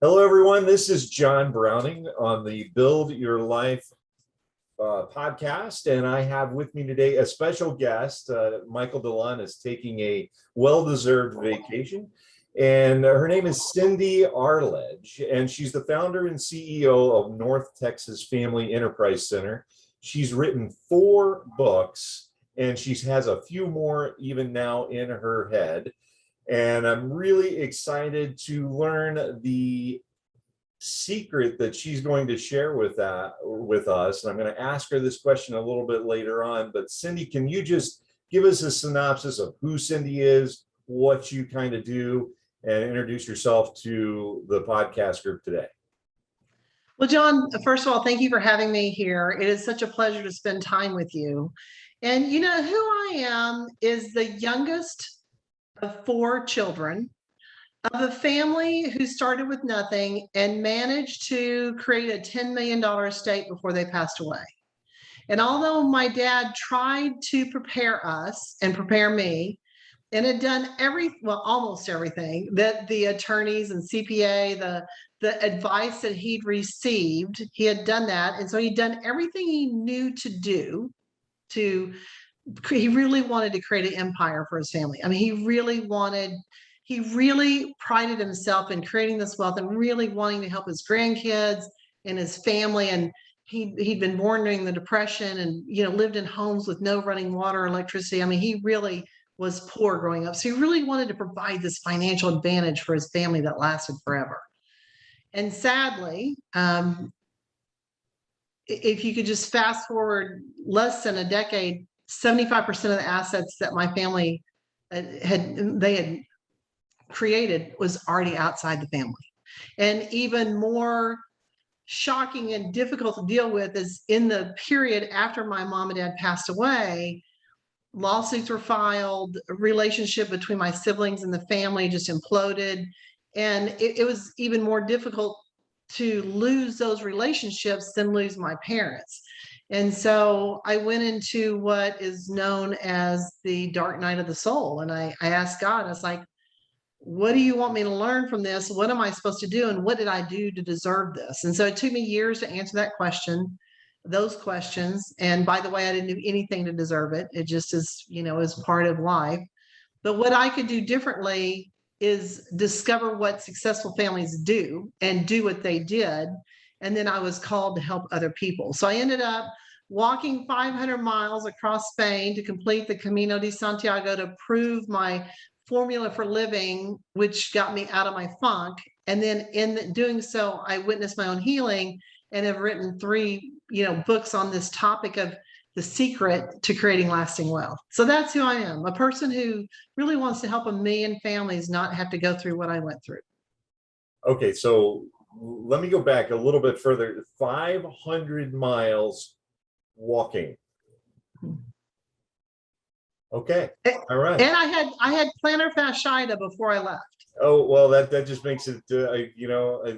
Hello, everyone. This is John Browning on the Build Your Life podcast, and I have with me today a special guest. Michael DeLon is taking a well-deserved vacation, and her name is Cindy Arledge, and she's the founder and CEO of North Texas Family Enterprise Center. She's written 4 books, and she has a few more even now in her head. And I'm really excited to learn the secret that she's going to share with us. And I'm going to ask her this question a little bit later on. But Cindy, can you just give us a synopsis of who Cindy is, what you kind of do, and introduce yourself to the podcast group today? Well, John, first of all, thank you for having me here. It is such a pleasure to spend time with you. And you know who I am is the youngest of 4 children, of a family who started with nothing and managed to create a $10 million estate before they passed away. And although my dad tried to prepare us and prepare me, and had done almost everything that the attorneys and CPA, the advice that he'd received, he had done that. And so he'd done everything he knew to do he really wanted to create an empire for his family. I mean, he really prided himself in creating this wealth and really wanting to help his grandkids and his family. And he'd been born during the Depression and, lived in homes with no running water, electricity. I mean, he really was poor growing up. So he really wanted to provide this financial advantage for his family that lasted forever. And sadly, if you could just fast forward less than a decade, 75% of the assets that my family had created was already outside the family. And even more shocking and difficult to deal with is in the period after my mom and dad passed away, lawsuits were filed, a relationship between my siblings and the family just imploded. And it was even more difficult to lose those relationships than lose my parents. And so I went into what is known as the dark night of the soul. And I asked God, I was like, what do you want me to learn from this? What am I supposed to do? And what did I do to deserve this? And so it took me years to answer those questions. And by the way, I didn't do anything to deserve it. It just is part of life. But what I could do differently is discover what successful families do and do what they did. And then I was called to help other people. So I ended up walking 500 miles across Spain to complete the Camino de Santiago to prove my formula for living, which got me out of my funk. And then in doing so, I witnessed my own healing and have written 3, books on this topic of the secret to creating lasting wealth. So that's who I am, a person who really wants to help 1 million families not have to go through what I went through. Okay, so let me go back a little bit further. 500 miles walking. Okay, all right. And I had plantar fasciitis before I left. Oh, well, that just makes it,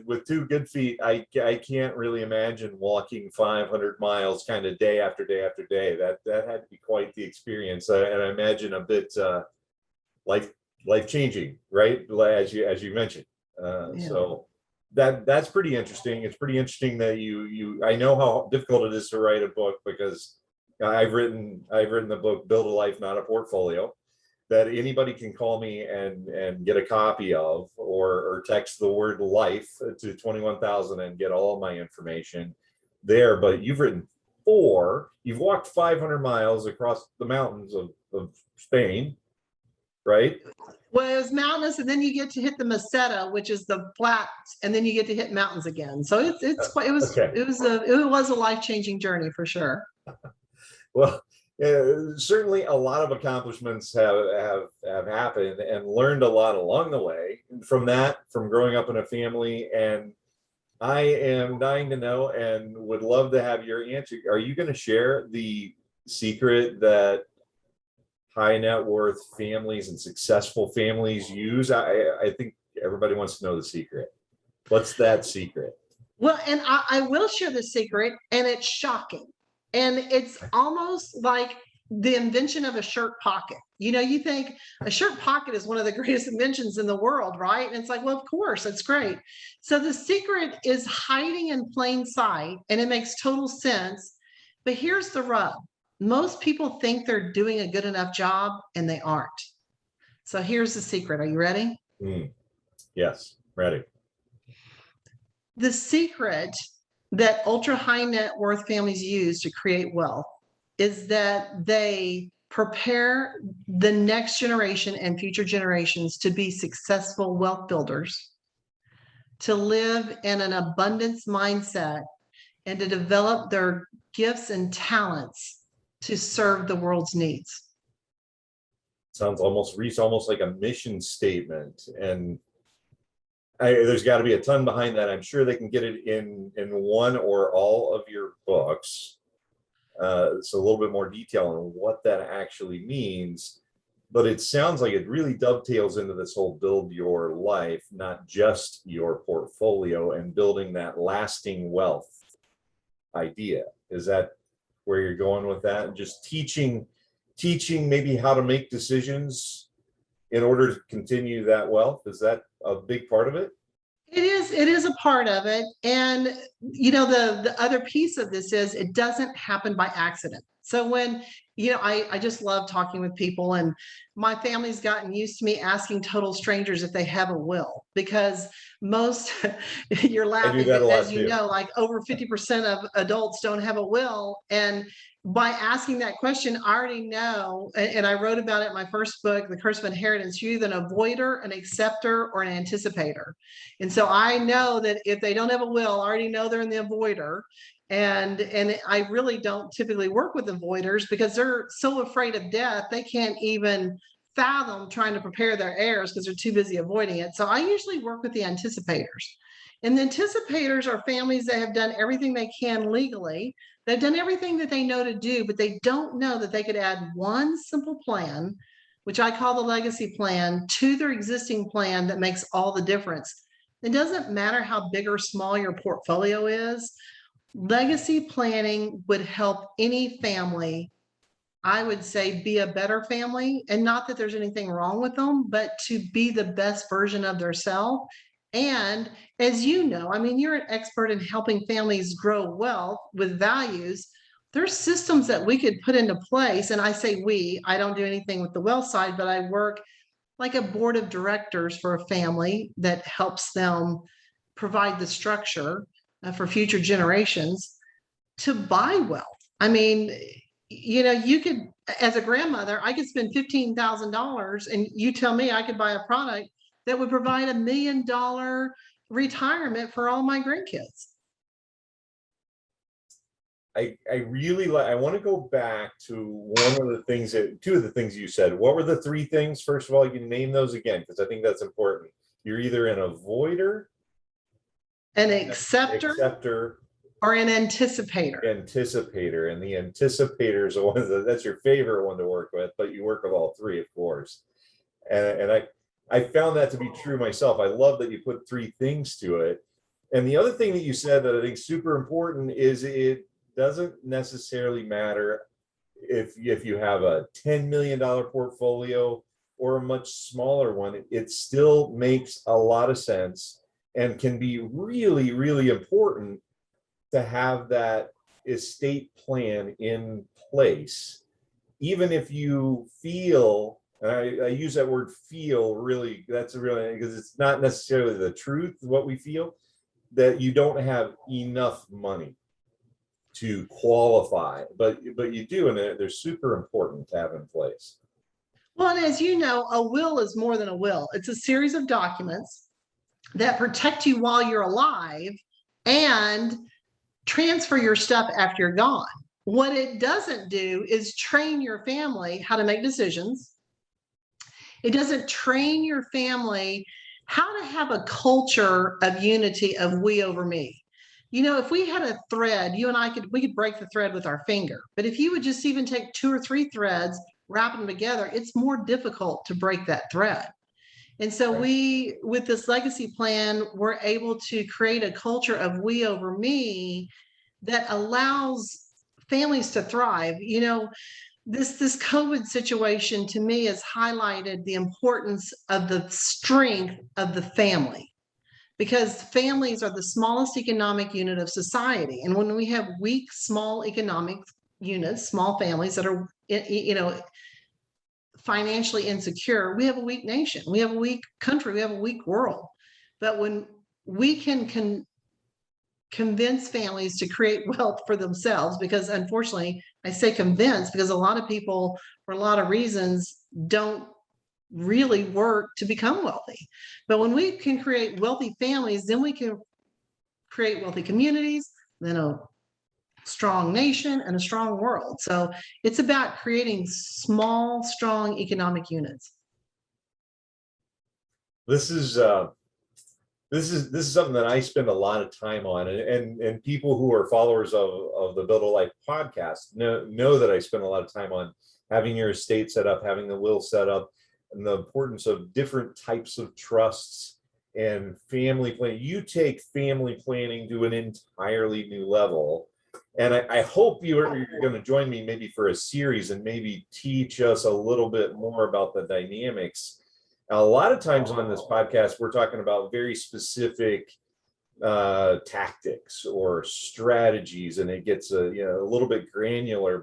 with 2 good feet, I can't really imagine walking 500 miles kind of day after day after day. That had to be quite the experience, and I imagine a bit life changing, right? As you mentioned. Yeah. So that's pretty interesting. It's pretty interesting that I know how difficult it is to write a book, because I've written the book Build a Life, Not a Portfolio, that anybody can call me and get a copy of, or text the word life to 21,000 and get all of my information there. But you've written 4, you've walked 500 miles across the mountains of Spain, right? Well, it was mountainous, and then you get to hit the Meseta, which is the flats, and then you get to hit mountains again. So it was a life-changing journey for sure. Well, certainly a lot of accomplishments have happened, and learned a lot along the way from growing up in a family. And I am dying to know and would love to have your answer. Are you going to share the secret that high net worth families and successful families use? I think everybody wants to know the secret. What's that secret? Well, and I will share the secret, and it's shocking. And it's almost like the invention of a shirt pocket. You think a shirt pocket is one of the greatest inventions in the world, right? And it's like, well, of course, that's great. So the secret is hiding in plain sight, and it makes total sense. But here's the rub. Most people think they're doing a good enough job, and they aren't. So here's the secret. Are you ready? Yes, ready. The secret that ultra high net worth families use to create wealth is that they prepare the next generation and future generations to be successful wealth builders, to live in an abundance mindset, and to develop their gifts and talents to serve the world's needs. Sounds almost like a mission statement, and there's got to be a ton behind that. I'm sure they can get it in one or all of your books. So a little bit more detail on what that actually means. But it sounds like it really dovetails into this whole build your life, not just your portfolio, and building that lasting wealth idea. Is that where you're going with that? And just teaching maybe how to make decisions in order to continue that wealth? Is that a big part of it? It is a part of it. And the other piece of this is it doesn't happen by accident. So when, I just love talking with people, and my family's gotten used to me asking total strangers if they have a will, because most you're laughing, but as you know, like over 50% of adults don't have a will. And by asking that question, I already know, and I wrote about it in my first book, The Curse of Inheritance, you're either an avoider, an acceptor, or an anticipator. And so I know that if they don't have a will, I already know they're in the avoider. And I really don't typically work with avoiders because they're so afraid of death, they can't even fathom trying to prepare their heirs because they're too busy avoiding it. So I usually work with the anticipators. And the anticipators are families that have done everything they can legally. They've done everything that they know to do, but they don't know that they could add one simple plan, which I call the legacy plan, to their existing plan that makes all the difference. It doesn't matter how big or small your portfolio is. Legacy planning would help any family, I would say, be a better family. And not that there's anything wrong with them, but to be the best version of themselves. And as you know, you're an expert in helping families grow wealth with values. There's systems that we could put into place. And I say I don't do anything with the wealth side, but I work like a board of directors for a family that helps them provide the structure for future generations to buy wealth. You could, as a grandmother, I could spend $15,000 and you tell me I could buy a product that would provide $1 million retirement for all my grandkids. I want to go back to two of the things you said. What were the three things? First of all, you can name those again, because I think that's important. You're either an avoider, an acceptor, or an anticipator. Anticipator. And the anticipator is one that's your favorite one to work with, but you work with all three, of course. And I found that to be true myself. I love that you put three things to it. And the other thing that you said that I think is super important is it doesn't necessarily matter if you have a $10 million portfolio or a much smaller one. It still makes a lot of sense and can be really, really important to have that estate plan in place. Even if you feel, and I use that word feel, really, that's really, because it's not necessarily the truth, what we feel, that you don't have enough money to qualify, but you do, and they're super important to have in place. Well, and as you know, a will is more than a will. It's a series of documents that protect you while you're alive and transfer your stuff after you're gone. What it doesn't do is train your family how to make decisions. It doesn't train your family how to have a culture of unity, of we over me. If we had a thread, you and I we could break the thread with our finger. But if you would just even take 2 or 3 threads, wrap them together, it's more difficult to break that thread. And so with this legacy plan, we're able to create a culture of we over me that allows families to thrive. this COVID situation to me has highlighted the importance of the strength of the family, because families are the smallest economic unit of society. And when we have weak, small economic units, small families that are, financially insecure, we have a weak nation, we have a weak country, we have a weak world. But when we can convince families to create wealth for themselves, because unfortunately, I say convince because a lot of people, for a lot of reasons, don't really work to become wealthy. But when we can create wealthy families, then we can create wealthy communities, then a strong nation and a strong world. So it's about creating small, strong economic units. This is something that I spend a lot of time on, and people who are followers of the Build a Life podcast know that I spend a lot of time on having your estate set up, having the will set up, and the importance of different types of trusts and family planning. You take family planning to an entirely new level. And I hope you're going to join me maybe for a series and maybe teach us a little bit more about the dynamics. Now, a lot of times on this podcast, we're talking about very specific tactics or strategies, and it gets a little bit granular,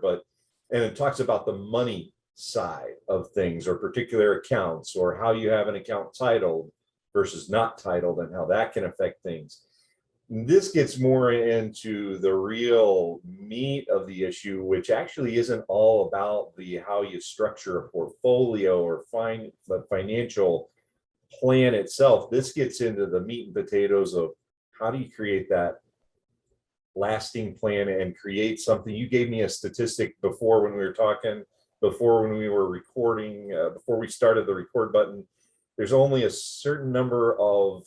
and it talks about the money side of things, or particular accounts, or how you have an account titled versus not titled, and how that can affect things. This gets more into the real meat of the issue, which actually isn't all about how you structure a portfolio or the financial plan itself. This gets into the meat and potatoes of how do you create that lasting plan and create something. You gave me a statistic before when we were talking, before when we were recording, before we started the record button. There's only a certain number of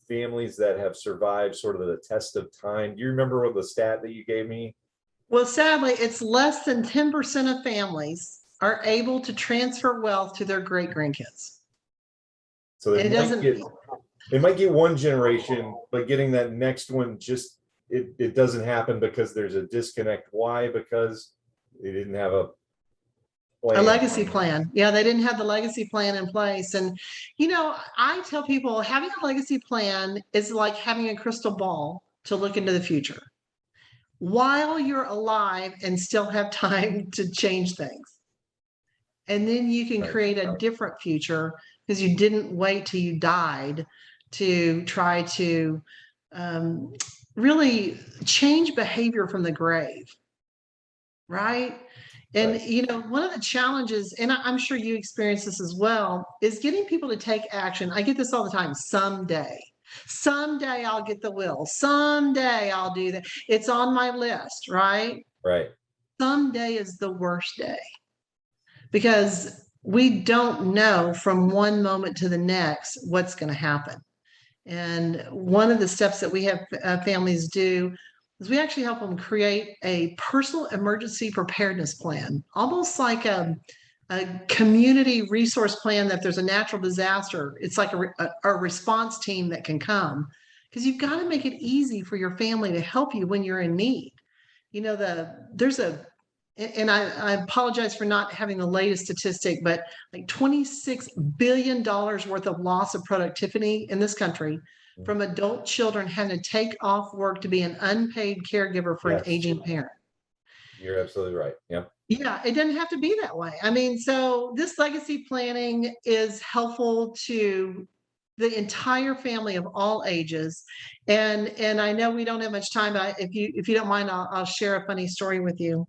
families that have survived sort of the test of time. Do you remember what the stat that you gave me? Well, sadly, it's less than 10% of families are able to transfer wealth to their great grandkids. So it might get one generation, but getting that next one, just it doesn't happen because there's a disconnect. Why? Because they didn't have a legacy plan. Yeah, they didn't have the legacy plan in place. And, I tell people having a legacy plan is like having a crystal ball to look into the future while you're alive and still have time to change things. And then you can create a different future because you didn't wait till you died to try to really change behavior from the grave. Right. And, one of the challenges, and I'm sure you experience this as well, is getting people to take action. I get this all the time. Someday I'll get the will. Someday I'll do that. It's on my list. Right. Right. Someday is the worst day because we don't know from one moment to the next what's going to happen. And one of the steps that we have families do is we actually help them create a personal emergency preparedness plan, almost like a community resource plan that if there's a natural disaster, it's like a response team that can come, because you've got to make it easy for your family to help you when you're in need. And I apologize for not having the latest statistic, but like $26 billion worth of loss of productivity in this country from adult children having to take off work to be an unpaid caregiver for an aging parent. You're absolutely right. Yeah. Yeah, it doesn't have to be that way. I mean, so this legacy planning is helpful to the entire family of all ages. And I know we don't have much time, but if you don't mind, I'll share a funny story with you.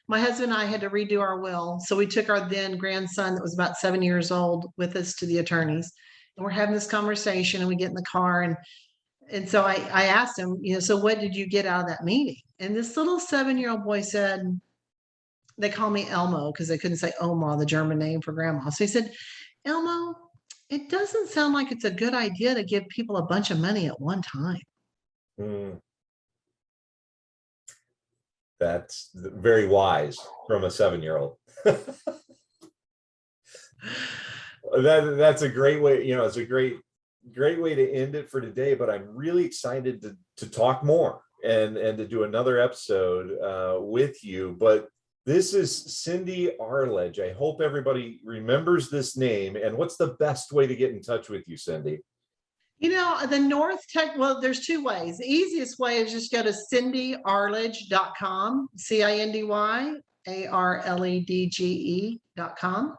My husband and I had to redo our will. So we took our then grandson that was about 7 years old with us to the attorneys. And we're having this conversation and we get in the car. And so I asked him, so what did you get out of that meeting? And this little 7-year-old boy said, they call me Elmo because they couldn't say Oma, the German name for grandma. So he said, Elmo, it doesn't sound like it's a good idea to give people a bunch of money at one time. That's very wise from a 7-year-old. That's a great way. It's a great way to end it for today. But I'm really excited to talk more and to do another episode with you. But This is Cindy Arledge. I hope everybody remembers this name. And what's the best way to get in touch with you, Cindy? The North Tech, well, there's two ways. The easiest way is just go to cindyarledge.com, CindyArledge.com.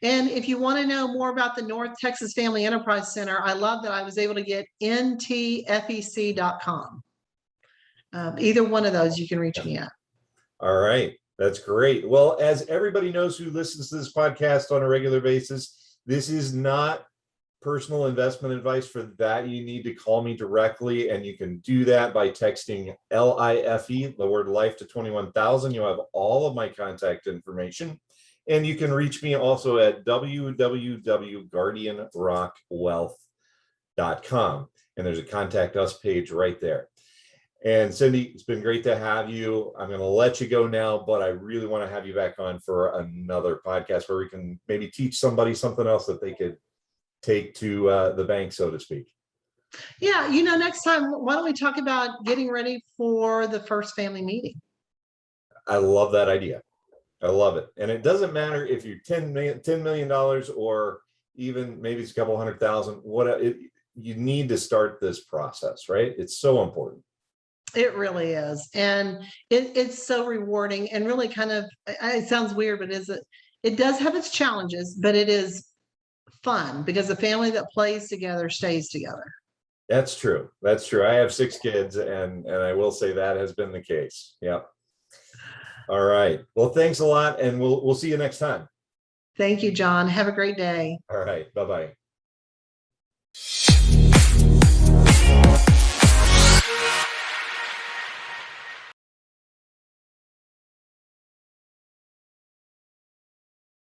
And if you want to know more about the North Texas Family Enterprise Center, I love that I was able to get ntfec.com. Either one of those you can reach me at. All right. That's great. Well, as everybody knows who listens to this podcast on a regular basis, this is not personal investment advice. For that, you need to call me directly, and you can do that by texting LIFE, the word life, to 21,000. You'll have all of my contact information, and you can reach me also at www.guardianrockwealth.com, and there's a contact us page right there. And Cindy, it's been great to have you. I'm going to let you go now, but I really want to have you back on for another podcast where we can maybe teach somebody something else that they could take to the bank, so to speak. Yeah, next time, why don't we talk about getting ready for the first family meeting? I love that idea. I love it. And it doesn't matter if you're $10 million or even maybe it's a couple $100,000, you need to start this process, right? It's so important. It really is. And it's so rewarding and really kind of, it sounds weird, but it does have its challenges, but it is fun because the family that plays together stays together. That's true. That's true. I have 6 kids, and I will say that has been the case. Yep. All right. Well, thanks a lot, and we'll see you next time. Thank you, John. Have a great day. All right. Bye-bye.